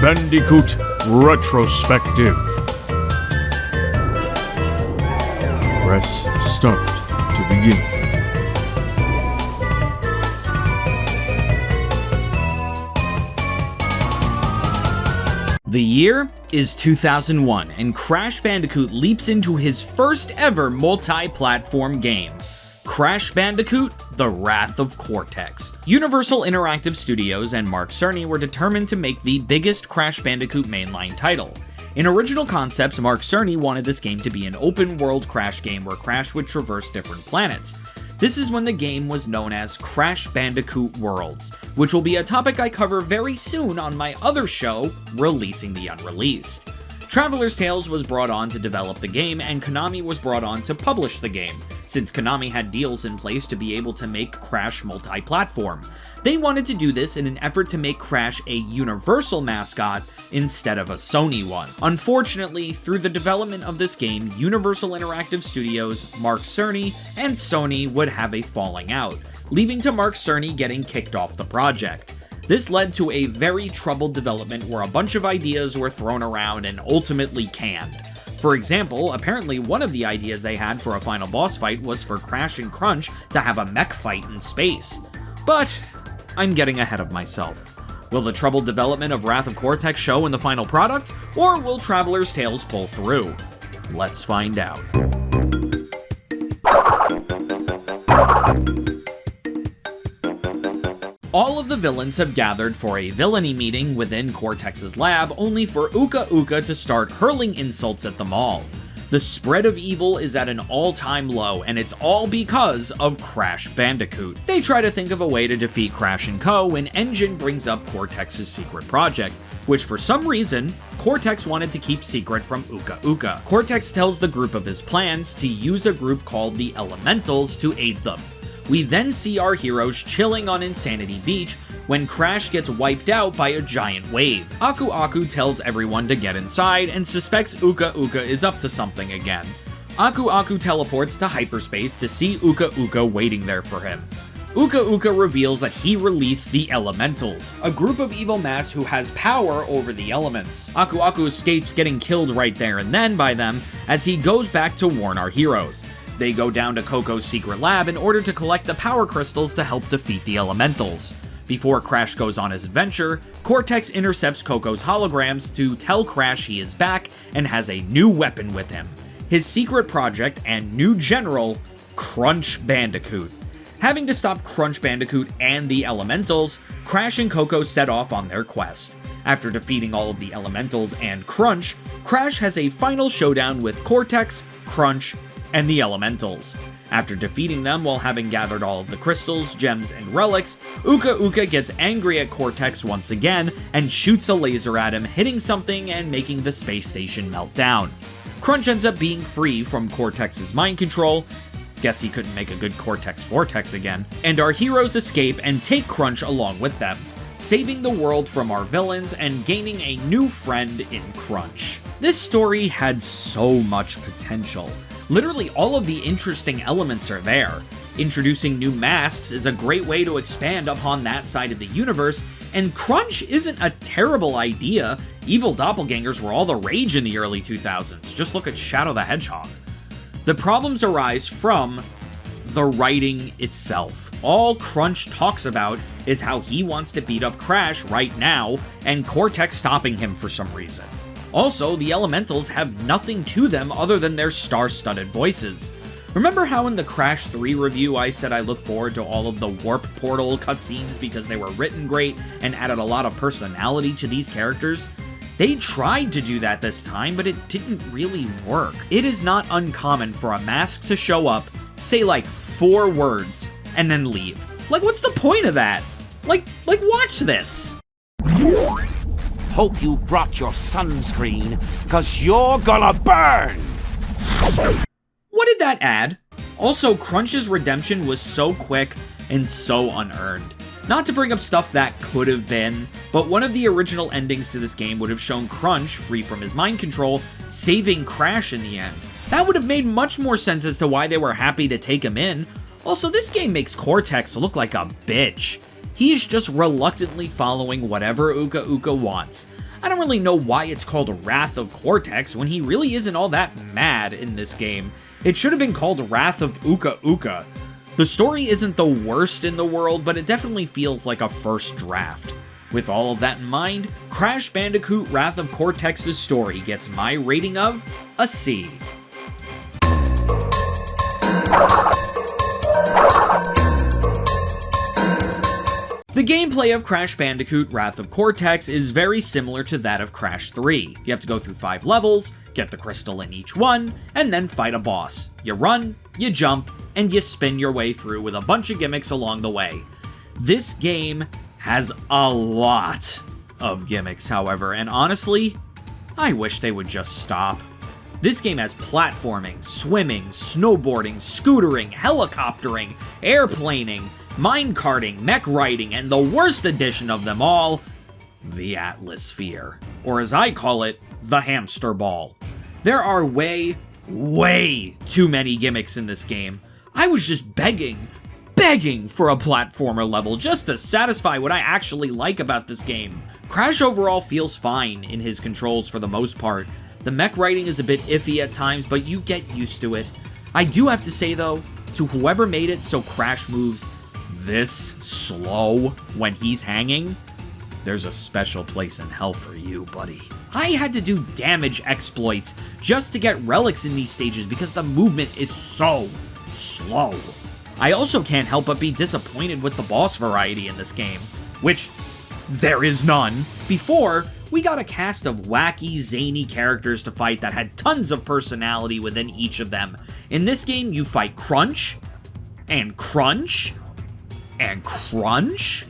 Bandicoot Retrospective. Press start to begin. The year is 2001, and Crash Bandicoot leaps into his first ever multi-platform game, Crash Bandicoot: The Wrath of Cortex. Universal Interactive Studios and Mark Cerny were determined to make the biggest Crash Bandicoot mainline title. In original concepts, Mark Cerny wanted this game to be an open-world Crash game where Crash would traverse different planets. This is when the game was known as Crash Bandicoot Worlds, which will be a topic I cover very soon on my other show, Releasing the Unreleased. Traveler's Tales was brought on to develop the game, and Konami was brought on to publish the game, since Konami had deals in place to be able to make Crash multi-platform. They wanted to do this in an effort to make Crash a Universal mascot instead of a Sony one. Unfortunately, through the development of this game, Universal Interactive Studios, Mark Cerny, and Sony would have a falling out, leading to Mark Cerny getting kicked off the project. This led to a very troubled development where a bunch of ideas were thrown around and ultimately canned. For example, apparently one of the ideas they had for a final boss fight was for Crash and Crunch to have a mech fight in space. But I'm getting ahead of myself. Will the troubled development of Wrath of Cortex show in the final product, or will Traveler's Tales pull through? Let's find out. All of the villains have gathered for a villainy meeting within Cortex's lab, only for Uka Uka to start hurling insults at them all. The spread of evil is at an all-time low, and it's all because of Crash Bandicoot. They try to think of a way to defeat Crash & Co. when Engine brings up Cortex's secret project, which for some reason, Cortex wanted to keep secret from Uka Uka. Cortex tells the group of his plans to use a group called the Elementals to aid them. We then see our heroes chilling on Insanity Beach when Crash gets wiped out by a giant wave. Aku Aku tells everyone to get inside and suspects Uka Uka is up to something again. Aku Aku teleports to hyperspace to see Uka Uka waiting there for him. Uka Uka reveals that he released the Elementals, a group of evil mass who has power over the elements. Aku Aku escapes getting killed right there and then by them as he goes back to warn our heroes. They go down to Coco's secret lab in order to collect the power crystals to help defeat the Elementals. Before Crash goes on his adventure, Cortex intercepts Coco's holograms to tell Crash he is back and has a new weapon with him. His secret project and new general, Crunch Bandicoot. Having to stop Crunch Bandicoot and the Elementals, Crash and Coco set off on their quest. After defeating all of the Elementals and Crunch, Crash has a final showdown with Cortex, Crunch, and the Elementals. After defeating them while having gathered all of the crystals, gems, and relics, Uka Uka gets angry at Cortex once again and shoots a laser at him, hitting something and making the space station melt down. Crunch ends up being free from Cortex's mind control, guess he couldn't make a good Cortex Vortex again, and our heroes escape and take Crunch along with them, saving the world from our villains and gaining a new friend in Crunch. This story had so much potential. Literally all of the interesting elements are there. Introducing new masks is a great way to expand upon that side of the universe, and Crunch isn't a terrible idea. Evil doppelgangers were all the rage in the early 2000s, just look at Shadow the Hedgehog. The problems arise from the writing itself. All Crunch talks about is how he wants to beat up Crash right now, and Cortex stopping him for some reason. Also, the Elementals have nothing to them other than their star-studded voices. Remember how in the Crash 3 review I said I look forward to all of the Warp Portal cutscenes because they were written great and added a lot of personality to these characters? They tried to do that this time, but it didn't really work. It is not uncommon for a mask to show up, say like 4 words, and then leave. Like, what's the point of that? Like watch this! Hope you brought your sunscreen, cause you're gonna burn! What did that add? Also, Crunch's redemption was so quick and so unearned. Not to bring up stuff that could have been, but one of the original endings to this game would have shown Crunch, free from his mind control, saving Crash in the end. That would have made much more sense as to why they were happy to take him in. Also, this game makes Cortex look like a bitch. He is just reluctantly following whatever Uka Uka wants. I don't really know why it's called Wrath of Cortex when he really isn't all that mad in this game. It should have been called Wrath of Uka Uka. The story isn't the worst in the world, but it definitely feels like a first draft. With all of that in mind, Crash Bandicoot Wrath of Cortex's story gets my rating of a C. The gameplay of Crash Bandicoot Wrath of Cortex is very similar to that of Crash 3. You have to go through 5 levels, get the crystal in each one, and then fight a boss. You run, you jump, and you spin your way through with a bunch of gimmicks along the way. This game has a lot of gimmicks, however, and honestly, I wish they would just stop. This game has platforming, swimming, snowboarding, scootering, helicoptering, airplaning, minecarting, mech riding, and the worst addition of them all, the Atmosphere, or as I call it, the hamster ball. There are way too many gimmicks in this game. I was just begging for a platformer level just to satisfy what I actually like about this game. Crash overall feels fine in his controls for the most part. The mech riding is a bit iffy at times, but you get used to it. I do have to say though, to whoever made it so Crash moves this slow when he's hanging, there's a special place in hell for you, buddy. I had to do damage exploits just to get relics in these stages because the movement is so slow. I also can't help but be disappointed with the boss variety in this game, which there is none. Before, we got a cast of wacky, zany characters to fight that had tons of personality within each of them. In this game, you fight Crunch, and Crunch, and Crunch,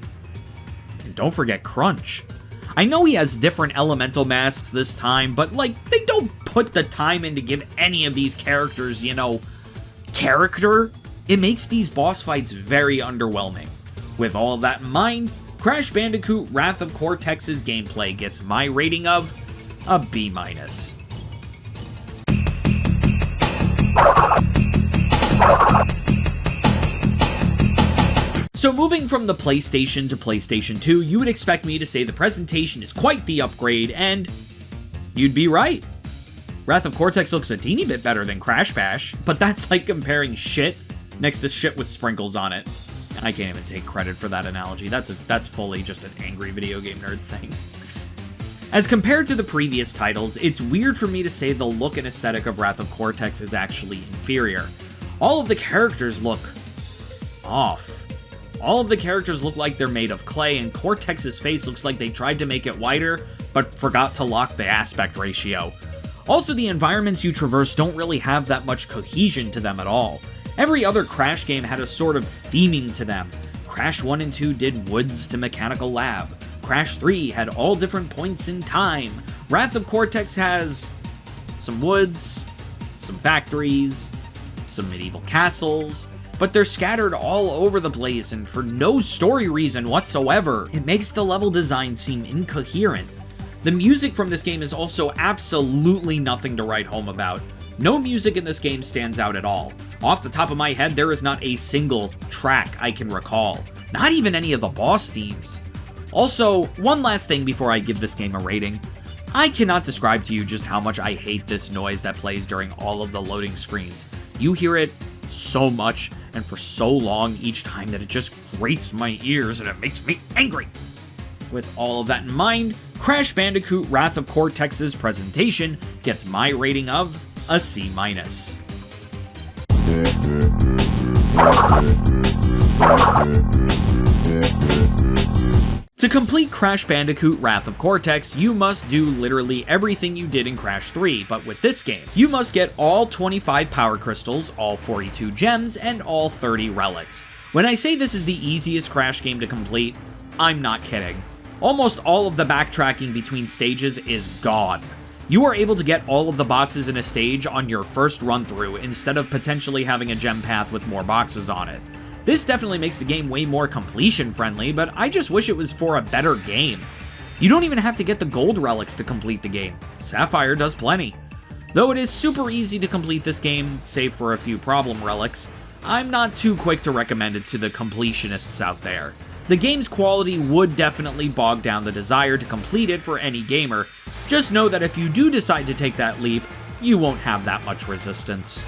and don't forget Crunch. I know he has different elemental masks this time, but like, they don't put the time in to give any of these characters, you know, character. It makes these boss fights very underwhelming. With all of that in mind, Crash Bandicoot Wrath of Cortex's gameplay gets my rating of a B-. So moving from the PlayStation to PlayStation 2, you would expect me to say the presentation is quite the upgrade, and you'd be right. Wrath of Cortex looks a teeny bit better than Crash Bash, but that's like comparing shit next to shit with sprinkles on it. I can't even take credit for that analogy. That's fully just an angry video game nerd thing. As compared to the previous titles, it's weird for me to say the look and aesthetic of Wrath of Cortex is actually inferior. All of the characters look off. All of the characters look like they're made of clay, and Cortex's face looks like they tried to make it wider, but forgot to lock the aspect ratio. Also, the environments you traverse don't really have that much cohesion to them at all. Every other Crash game had a sort of theming to them. Crash 1 and 2 did woods to mechanical lab. Crash 3 had all different points in time. Wrath of Cortex has some woods, some factories, some medieval castles, but they're scattered all over the place and for no story reason whatsoever. It makes the level design seem incoherent. The music from this game is also absolutely nothing to write home about. No music in this game stands out at all. Off the top of my head, there is not a single track I can recall. Not even any of the boss themes. Also, one last thing before I give this game a rating. I cannot describe to you just how much I hate this noise that plays during all of the loading screens. You hear it so much and for so long each time that it just grates my ears and it makes me angry. With all of that in mind, Crash Bandicoot Wrath of Cortex's presentation gets my rating of a C-. To complete Crash Bandicoot Wrath of Cortex, you must do literally everything you did in Crash 3, but with this game. You must get all 25 power crystals, all 42 gems, and all 30 relics. When I say this is the easiest Crash game to complete, I'm not kidding. Almost all of the backtracking between stages is gone. You are able to get all of the boxes in a stage on your first run through instead of potentially having a gem path with more boxes on it. This definitely makes the game way more completion friendly, but I just wish it was for a better game. You don't even have to get the gold relics to complete the game. Sapphire does plenty. Though it is super easy to complete this game, save for a few problem relics, I'm not too quick to recommend it to the completionists out there. The game's quality would definitely bog down the desire to complete it for any gamer. Just know that if you do decide to take that leap, you won't have that much resistance.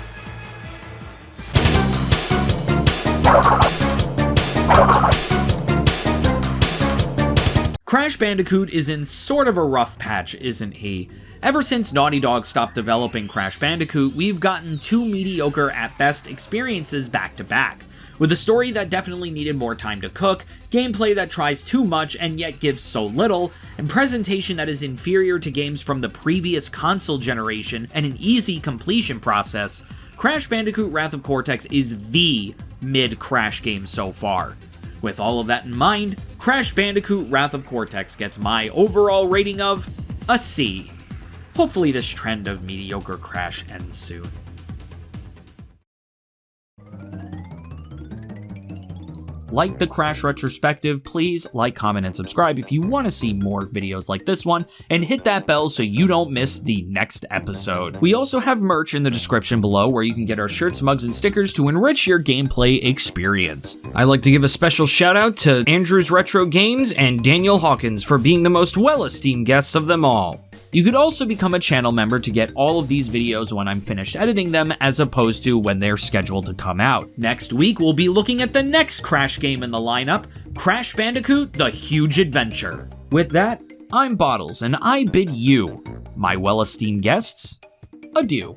Crash Bandicoot is in sort of a rough patch, isn't he? Ever since Naughty Dog stopped developing Crash Bandicoot, we've gotten two mediocre at best experiences back to back. With a story that definitely needed more time to cook, gameplay that tries too much and yet gives so little, and presentation that is inferior to games from the previous console generation and an easy completion process, Crash Bandicoot Wrath of Cortex is the mid-Crash game so far. With all of that in mind, Crash Bandicoot Wrath of Cortex gets my overall rating of a C. Hopefully this trend of mediocre Crash ends soon. Like the Crash Retrospective, please like, comment, and subscribe if you want to see more videos like this one, and hit that bell so you don't miss the next episode. We also have merch in the description below where you can get our shirts, mugs, and stickers to enrich your gameplay experience. I'd like to give a special shout out to Andrews Retro Games and Daniel Hawkins for being the most well-esteemed guests of them all. You could also become a channel member to get all of these videos when I'm finished editing them, as opposed to when they're scheduled to come out. Next week, we'll be looking at the next Crash game in the lineup, Crash Bandicoot: The Huge Adventure. With that, I'm Bottles, and I bid you, my well-esteemed guests, adieu.